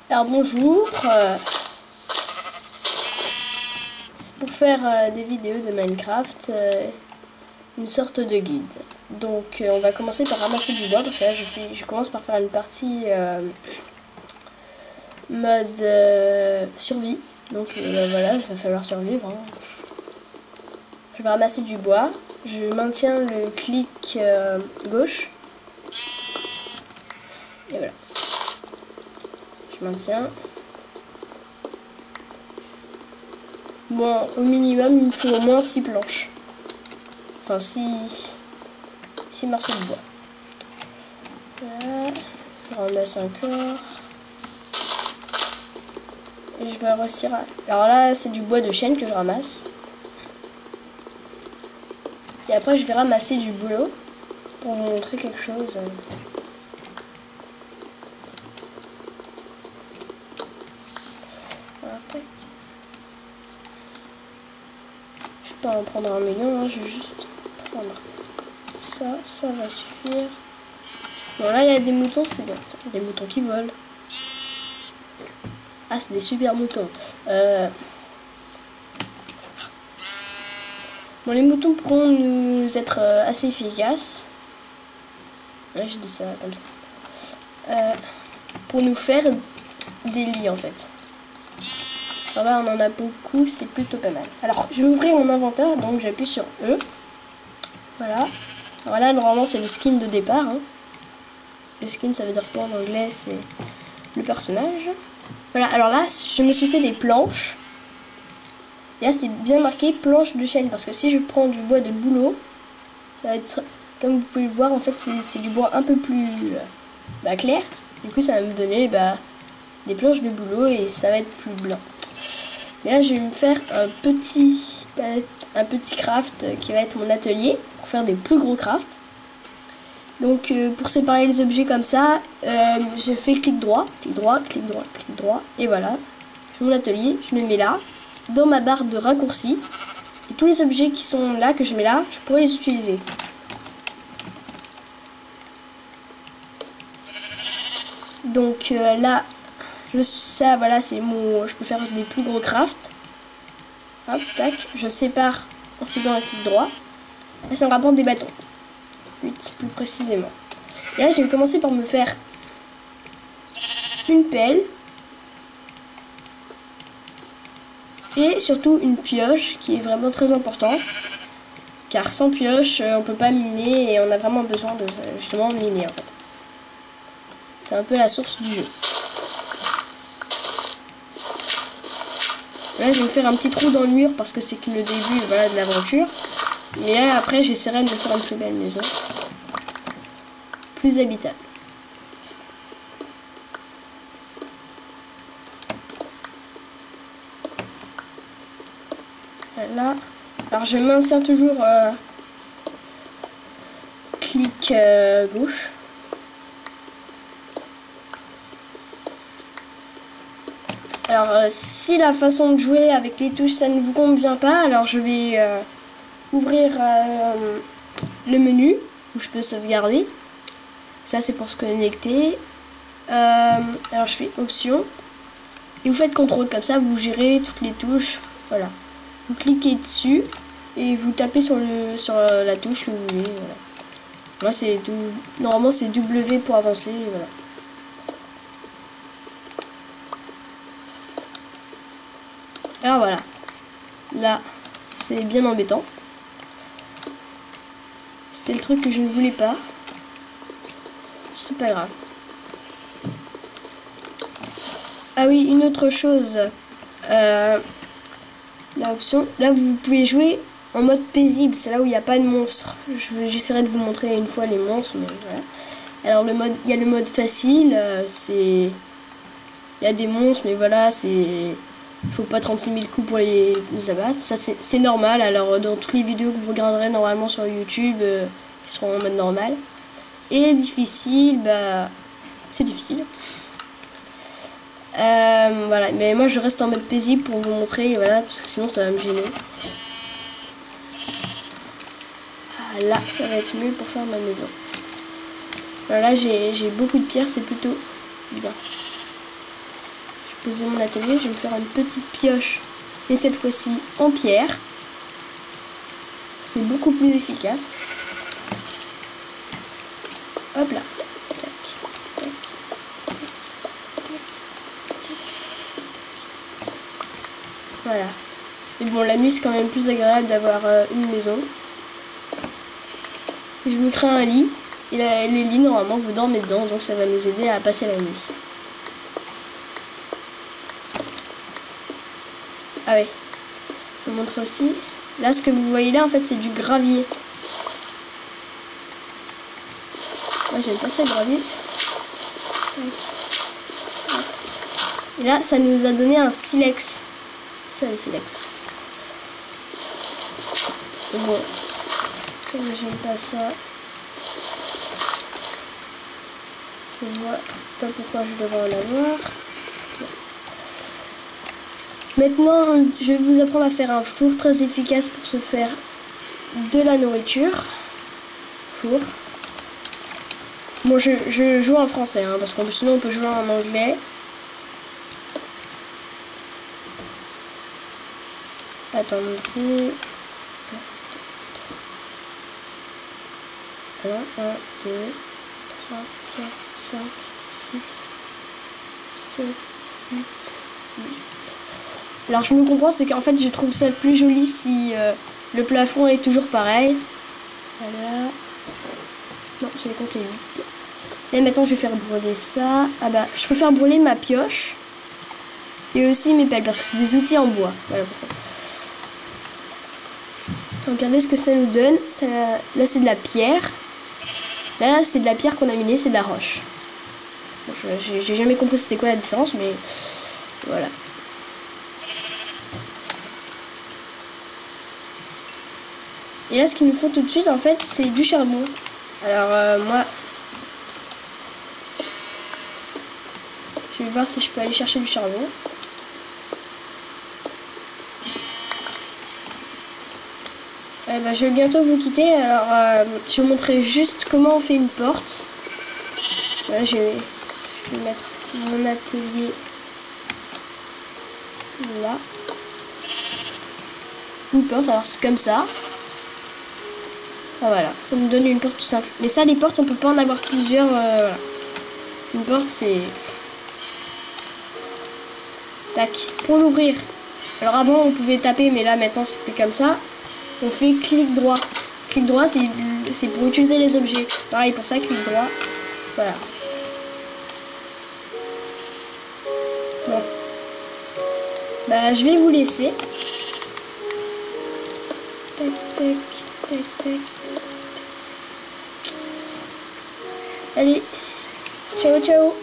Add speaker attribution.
Speaker 1: Alors bonjour, c'est pour faire des vidéos de Minecraft, une sorte de guide. Donc on va commencer par ramasser du bois parce que là je commence par faire une partie mode survie. Donc voilà, il va falloir survivre. Hein. Je vais ramasser du bois, je maintiens le clic gauche. Et voilà. Je maintiens. Bon, au minimum, il me faut au moins 6 planches. Enfin, 6 morceaux de bois. Voilà. Je ramasse encore. Et je vais réussir à... Alors là, c'est du bois de chêne que je ramasse. Et après, je vais ramasser du boulot pour vous montrer quelque chose. Voilà, tac. Je vais pas en prendre un million, hein, je vais juste prendre ça, ça va suffire. Bon, là, il y a des moutons, c'est bien. Des moutons qui volent. Ah, c'est des super moutons. Bon, les moutons pourront nous être assez efficaces. Ouais, je dis ça comme ça. Pour nous faire des lits, en fait. Alors là, on en a beaucoup, c'est plutôt pas mal. Alors, je vais ouvrir mon inventaire, donc j'appuie sur E. Voilà. Alors là, normalement, c'est le skin de départ. Hein. Le skin, ça veut dire quoi en anglais? C'est le personnage. Voilà, alors là, je me suis fait des planches. Et là, c'est bien marqué planche de chêne, parce que si je prends du bois de bouleau, ça va être, comme vous pouvez le voir, en fait, c'est du bois un peu plus clair. Du coup, ça va me donner des planches de bouleau et ça va être plus blanc. Et là, je vais me faire un petit craft qui va être mon atelier pour faire des plus gros crafts. Donc, pour séparer les objets comme ça, je fais clic droit, clic droit, clic droit, clic droit. Et voilà, je fais mon atelier, je le mets là, dans ma barre de raccourci. Et tous les objets qui sont là, que je mets là, je pourrais les utiliser. Donc là, ça, voilà, c'est mon... Je peux faire des plus gros crafts. Hop, tac. Je sépare en faisant un clic droit. Là, ça me rapporte des bâtons. Plus précisément. Et là, je vais commencer par me faire une pelle. Et surtout une pioche, qui est vraiment très important. Car sans pioche, on peut pas miner et on a vraiment besoin de justement miner en fait. C'est un peu la source du jeu. Là, je vais me faire un petit trou dans le mur parce que c'est que le début, voilà, de l'aventure. Mais là, après, j'essaierai de me faire une plus belle maison. Plus habitable. Voilà. Alors, je maintiens toujours clic gauche. Alors, si la façon de jouer avec les touches, ça ne vous convient pas, alors je vais ouvrir le menu où je peux sauvegarder. Ça, c'est pour se connecter. Alors, je fais option. Et vous faites contrôle, comme ça, vous gérez toutes les touches. Voilà. Vous cliquez dessus et vous tapez sur la touche que vous voulez. Voilà. Moi, c'est tout. Normalement, c'est W pour avancer. Voilà. Alors voilà, là c'est bien embêtant. C'est le truc que je ne voulais pas. C'est pas grave. Ah oui, une autre chose. L'option, là vous pouvez jouer en mode paisible, c'est là où il n'y a pas de monstres. J'essaierai de vous montrer une fois les monstres, mais voilà. Alors il y a le mode facile, il y a des monstres, mais voilà, c'est... Il faut pas 36 000 coups pour les abattre. Ça, c'est normal. Alors, dans toutes les vidéos que vous regarderez normalement sur YouTube, qui seront en mode normal. Et difficile, c'est difficile. Voilà. Mais moi, je reste en mode paisible pour vous montrer. Voilà, parce que sinon, ça va me gêner. Ah, là, ça va être mieux pour faire ma maison. Alors là, j'ai beaucoup de pierres. C'est plutôt bien. poser mon atelier. Je vais me faire une petite pioche. Et cette fois-ci en pierre. C'est beaucoup plus efficace. Hop là. Tac, tac, tac, tac, tac. Voilà. Et bon, la nuit c'est quand même plus agréable d'avoir une maison. Et je me crée un lit. Et les lits, normalement, vous dormez dedans. Donc ça va nous aider à passer la nuit. Ah oui. Je vous montre aussi. Là, ce que vous voyez là, en fait, c'est du gravier. Moi, j'aime pas ça, le gravier. Et là, ça nous a donné un silex. Ça, le silex. Et bon, comme j'aime pas ça, je vois pas pourquoi je devrais en avoir. Maintenant, je vais vous apprendre à faire un four très efficace pour se faire de la nourriture. Four. Bon, je joue en français, hein, parce que sinon on peut jouer en anglais. Attendez. 1, 2, 3, 4, 5, 6, 7, 8, 8. Alors je me comprends, c'est qu'en fait je trouve ça plus joli si le plafond est toujours pareil. Voilà. Non, j'avais compté 8. Et maintenant je vais faire brûler ça. Ah bah, je préfère brûler ma pioche. Et aussi mes pelles, parce que c'est des outils en bois. Voilà pourquoi. Regardez ce que ça nous donne. Ça, là c'est de la pierre. Là c'est de la pierre qu'on a minée, c'est de la roche. Bon, j'ai jamais compris c'était quoi la différence, mais voilà. Et là, ce qu'il nous faut tout de suite, en fait, c'est du charbon. Alors, moi, je vais voir si je peux aller chercher du charbon. Ben, je vais bientôt vous quitter. Alors, je vais vous montrer juste comment on fait une porte. Voilà, je vais mettre mon atelier là. Une porte, alors c'est comme ça. Ah, voilà, ça nous donne une porte tout simple. Mais ça, les portes, on peut pas en avoir plusieurs. Voilà. Une porte, c'est... Tac. Pour l'ouvrir. Alors avant, on pouvait taper, mais là, maintenant, c'est plus comme ça. On fait clic droit. Clic droit, c'est pour utiliser les objets. Pareil, pour ça, clic droit. Voilà. Bon. Bah, je vais vous laisser. Tac, tac, tac, tac. Allez, ciao, ciao.